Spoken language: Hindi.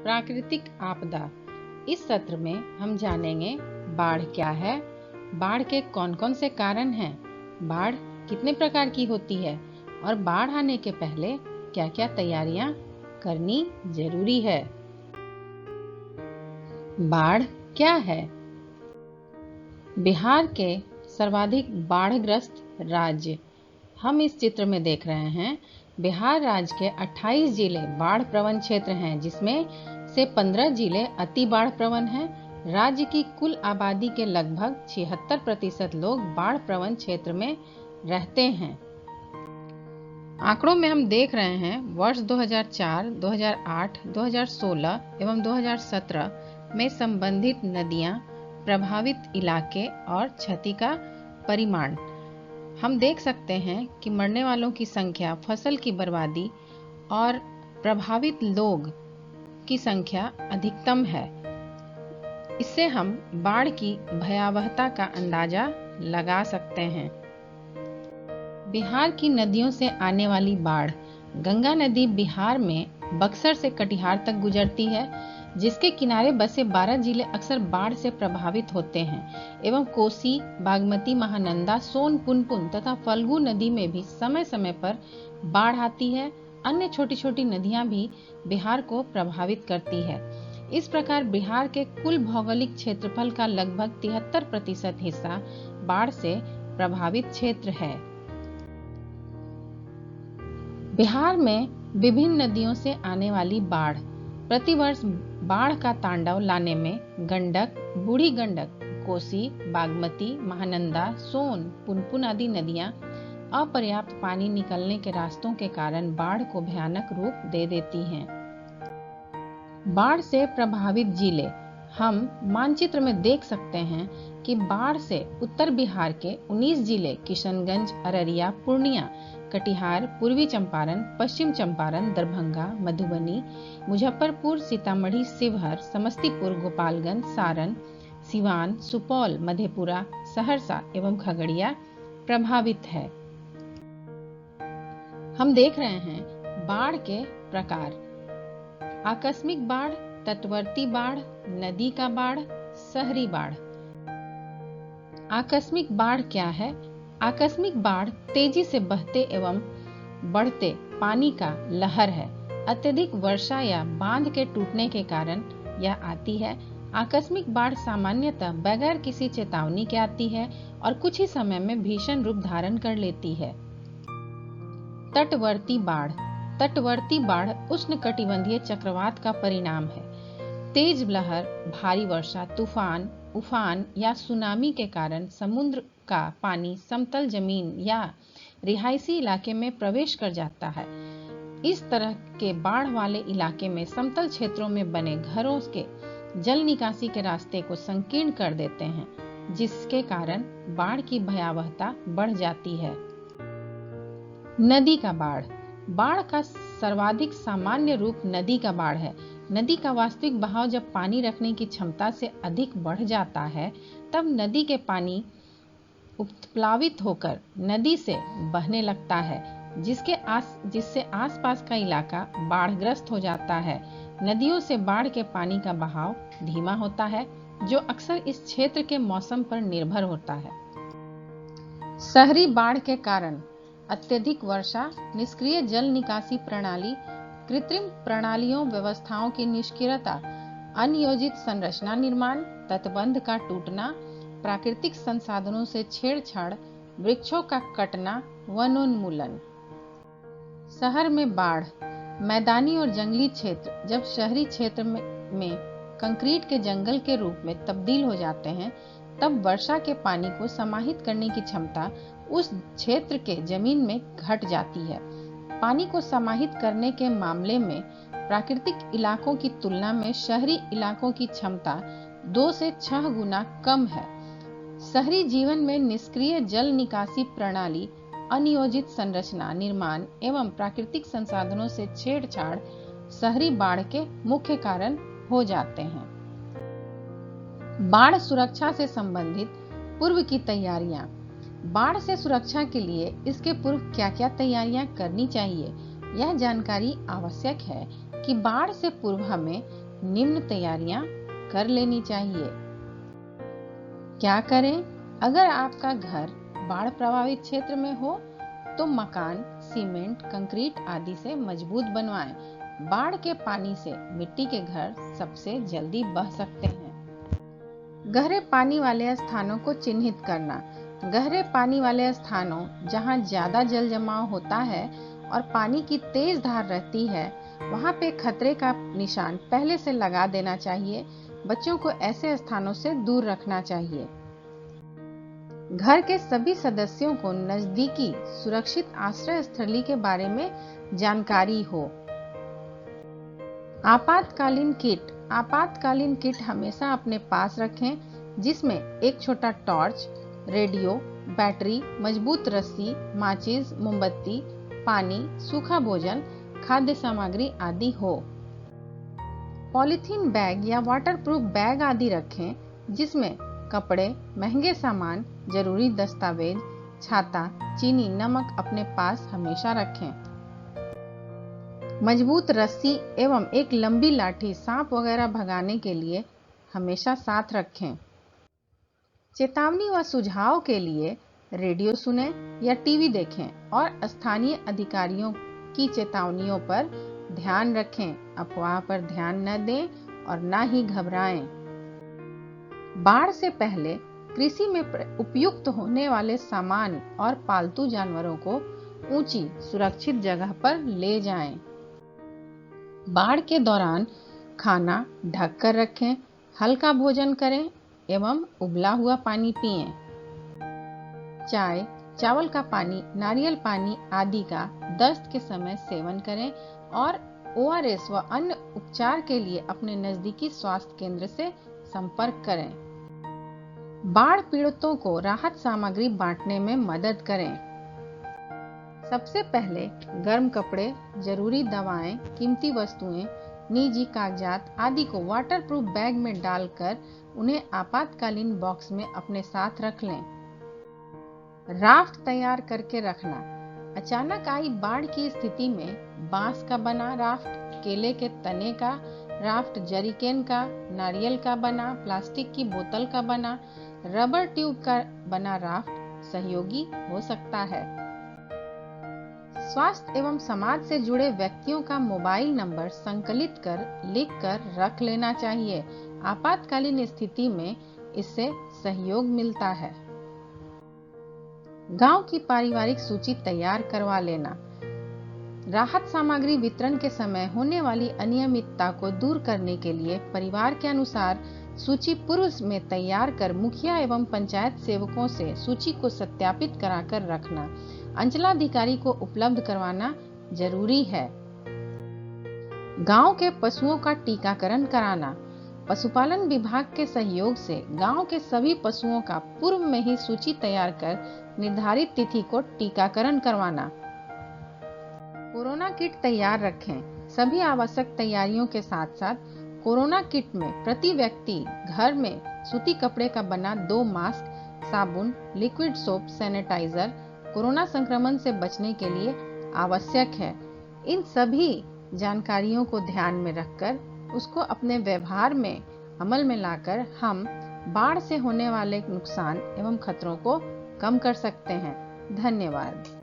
प्राकृतिक आपदा। इस सत्र में हम जानेंगे बाढ़ क्या है, बाढ़ के कौन कौन से कारण हैं, बाढ़ कितने प्रकार की होती है और बाढ़ आने के पहले क्या क्या तैयारियां करनी जरूरी है। बाढ़ क्या है? बिहार के सर्वाधिक बाढ़ग्रस्त राज्य हम इस चित्र में देख रहे हैं। बिहार राज्य के 28 जिले बाढ़ प्रवण क्षेत्र हैं, जिसमें से 15 जिले अति बाढ़ प्रवण हैं। राज्य की कुल आबादी के लगभग 76% लोग बाढ़ प्रवण क्षेत्र में रहते हैं। आंकड़ों में हम देख रहे हैं वर्ष 2004, 2008, 2016 एवं 2017 में संबंधित नदियां, प्रभावित इलाके और क्षति का परिमाण। हम देख सकते हैं कि मरने वालों की संख्या, फसल की बर्बादी और प्रभावित लोग की संख्या अधिकतम है। इससे हम बाढ़ की भयावहता का अंदाजा लगा सकते हैं। बिहार की नदियों से आने वाली बाढ़। गंगा नदी बिहार में बक्सर से कटिहार तक गुजरती है, जिसके किनारे बसे 12 जिले अक्सर बाढ़ से प्रभावित होते हैं एवं कोसी, बागमती, महानंदा, सोन, पुनपुन तथा फल्गु नदी में भी समय समय पर बाढ़ आती है। अन्य छोटी छोटी नदियां भी बिहार को प्रभावित करती है। इस प्रकार बिहार के कुल भौगोलिक क्षेत्रफल का लगभग 73% हिस्सा बाढ़ से प्रभावित क्षेत्र है। बिहार में विभिन्न नदियों से आने वाली बाढ़। प्रतिवर्ष बाढ़ का तांडव लाने में गंडक, बूढ़ी गंडक, कोसी, बागमती, महानंदा, सोन, पुनपुन आदि नदियां अपर्याप्त पानी निकलने के रास्तों के कारण बाढ़ को भयानक रूप दे देती हैं। बाढ़ से प्रभावित जिले। हम मानचित्र में देख सकते हैं कि बाढ़ से उत्तर बिहार के 19 जिले किशनगंज, अररिया, पूर्णिया, कटिहार, पूर्वी चंपारण, पश्चिम चंपारण, दरभंगा, मधुबनी, मुजफ्फरपुर, सीतामढ़ी, शिवहर, समस्तीपुर, गोपालगंज, सारण, सिवान, सुपौल, मधेपुरा, सहरसा एवं खगड़िया प्रभावित है। हम देख रहे हैं बाढ़ के प्रकार। आकस्मिक बाढ़, तटवर्ती बाढ़, नदी का बाढ़, शहरी बाढ़। आकस्मिक बाढ़ क्या है? आकस्मिक बाढ़ तेजी से बहते एवं बढ़ते पानी का लहर है। अत्यधिक वर्षा या बांध के टूटने के कारण यह आती है। आकस्मिक बाढ़ सामान्यतः बगैर किसी चेतावनी के आती है और कुछ ही समय में भीषण रूप धारण कर लेती है। तटवर्ती बाढ़। तटवर्ती बाढ़ उष्णकटिबंधीय चक्रवात का परिणाम है। तेज लहर, भारी वर्षा, तूफान, उफान या सुनामी के कारण समुद्र का पानी समतल जमीन या रिहायशी इलाके में प्रवेश कर जाता है। इस तरह के बाढ़ वाले इलाके में समतल क्षेत्रों में बने घरों के जल निकासी के रास्ते को संकीर्ण कर देते हैं, जिसके कारण बाढ़ की भयावहता बढ़ जाती है। नदी का बाढ़। बाढ़ का सर्वाधिक सामान्य रूप नदी का बाढ़ है। नदी का वास्तविक बहाव जब पानी रखने की क्षमता से अधिक बढ़ जाता है, तब नदी के पानी उत्प्लावित होकर नदी से बहने लगता है, जिससे आसपास का इलाका बाढ़ग्रस्त हो जाता है। नदियों से बाढ़ के पानी का बहाव धीमा होता है, जो अक्सर इस क्षेत्र के मौसम पर निर्भर होता है। शहरी बाढ़ के कारण अत्यधिक वर्षा, निष्क्रिय जल निकासी प्रणाली, कृत्रिम प्रणालियों व्यवस्थाओं की निष्क्रियता, अनियोजित संरचना निर्माण, तटबंध का टूटना, प्राकृतिक संसाधनों से छेड़छाड़, वृक्षों का कटना, वनोन्मूलन। शहर में बाढ़। मैदानी और जंगली क्षेत्र जब शहरी क्षेत्र में कंक्रीट के जंगल के रूप में तब्दील हो जाते हैं, तब वर्षा के पानी को समाहित करने की क्षमता उस क्षेत्र के जमीन में घट जाती है। पानी को समाहित करने के मामले में प्राकृतिक इलाकों की तुलना में शहरी इलाकों की क्षमता 2 से 6 गुना कम है। शहरी जीवन में निष्क्रिय जल निकासी प्रणाली, अनियोजित संरचना निर्माण एवं प्राकृतिक संसाधनों से छेड़छाड़ शहरी बाढ़ के मुख्य कारण हो जाते हैं। बाढ़ सुरक्षा से संबंधित पूर्व की तैयारियां। बाढ़ से सुरक्षा के लिए इसके पूर्व क्या क्या तैयारियां करनी चाहिए, यह जानकारी आवश्यक है कि बाढ़ से पूर्व हमें निम्न तैयारियां कर लेनी चाहिए। क्या करें? अगर आपका घर बाढ़ प्रभावित क्षेत्र में हो तो मकान सीमेंट, कंक्रीट आदि से मजबूत बनवाएं। बाढ़ के पानी से मिट्टी के घर सबसे जल्दी बह सकते हैं। गहरे पानी वाले स्थानों को चिन्हित करना। गहरे पानी वाले स्थानों जहां ज्यादा जल जमाव होता है और पानी की तेज धार रहती है, वहां पे खतरे का निशान पहले से लगा देना चाहिए। बच्चों को ऐसे स्थानों से दूर रखना चाहिए। घर के सभी सदस्यों को नजदीकी सुरक्षित आश्रय स्थली के बारे में जानकारी हो। आपातकालीन किट। आपातकालीन किट हमेशा अपने पास रखें, जिसमें एक छोटा टॉर्च, रेडियो, बैटरी, मजबूत रस्सी, माचिस, मोमबत्ती, पानी, सूखा भोजन, खाद्य सामग्री आदि हो। पॉलीथीन बैग या वाटरप्रूफ बैग आदि रखें, जिसमें कपड़े, महंगे सामान, जरूरी दस्तावेज, छाता, चीनी, नमक अपने पास हमेशा रखें। मजबूत रस्सी एवं एक लंबी लाठी सांप वगैरह भगाने के लिए हमेशा साथ रखें। चेतावनी व सुझाव के लिए रेडियो सुनें या टीवी देखें और स्थानीय अधिकारियों की चेतावनियों पर ध्यान रखें। अफवाह पर ध्यान न दें और न ही घबराएं। बाढ़ से पहले कृषि में उपयुक्त होने वाले सामान और पालतू जानवरों को ऊंची सुरक्षित जगह पर ले जाएं। बाढ़ के दौरान खाना ढक कर रखें, हल्का भोजन करें एवं उबला हुआ पानी पिएं। चाय, चावल का पानी, नारियल पानी आदि का दस्त के समय सेवन करें और ORS व अन्य उपचार के लिए अपने नजदीकी स्वास्थ्य केंद्र से संपर्क करें। बाढ़ पीड़ितों को राहत सामग्री बांटने में मदद करें। सबसे पहले गर्म कपड़े, जरूरी दवाएं, कीमती वस्तुएं, निजी कागजात आदि को वाटरप्रूफ बैग में डालकर उन्हें आपातकालीन बॉक्स में अपने साथ रख लें। राफ्ट तैयार करके रखना। अचानक आई बाढ़ की स्थिति में बांस का बना राफ्ट, केले के तने का राफ्ट, जरीकेन का, नारियल का बना, प्लास्टिक की बोतल का बना, रबर ट्यूब का बना राफ्ट सहयोगी हो सकता है। स्वास्थ्य एवं समाज से जुड़े व्यक्तियों का मोबाइल नंबर संकलित कर लिख कर रख लेना चाहिए। आपातकालीन स्थिति में इससे सहयोग मिलता है। गांव की पारिवारिक सूची तैयार करवा लेना। राहत सामग्री वितरण के समय होने वाली अनियमितता को दूर करने के लिए परिवार के अनुसार सूची पूर्व में तैयार कर मुखिया एवं पंचायत सेवकों से सूची को सत्यापित कराकर रखना। अंचलाधिकारी को उपलब्ध करवाना जरूरी है। गांव के पशुओं का टीकाकरण कराना। पशुपालन विभाग के सहयोग से गांव के सभी पशुओं का पूर्व में ही सूची तैयार कर निर्धारित तिथि को टीकाकरण करवाना। कोरोना किट तैयार रखें। सभी आवश्यक तैयारियों के साथ साथ कोरोना किट में प्रति व्यक्ति घर में सूती कपड़े का बना 2 मास्क, साबुन, लिक्विड सोप, सैनिटाइजर कोरोना संक्रमण से बचने के लिए आवश्यक है। इन सभी जानकारियों को ध्यान में रखकर उसको अपने व्यवहार में अमल में लाकर हम बाढ़ से होने वाले नुकसान एवं खतरों को कम कर सकते हैं। धन्यवाद।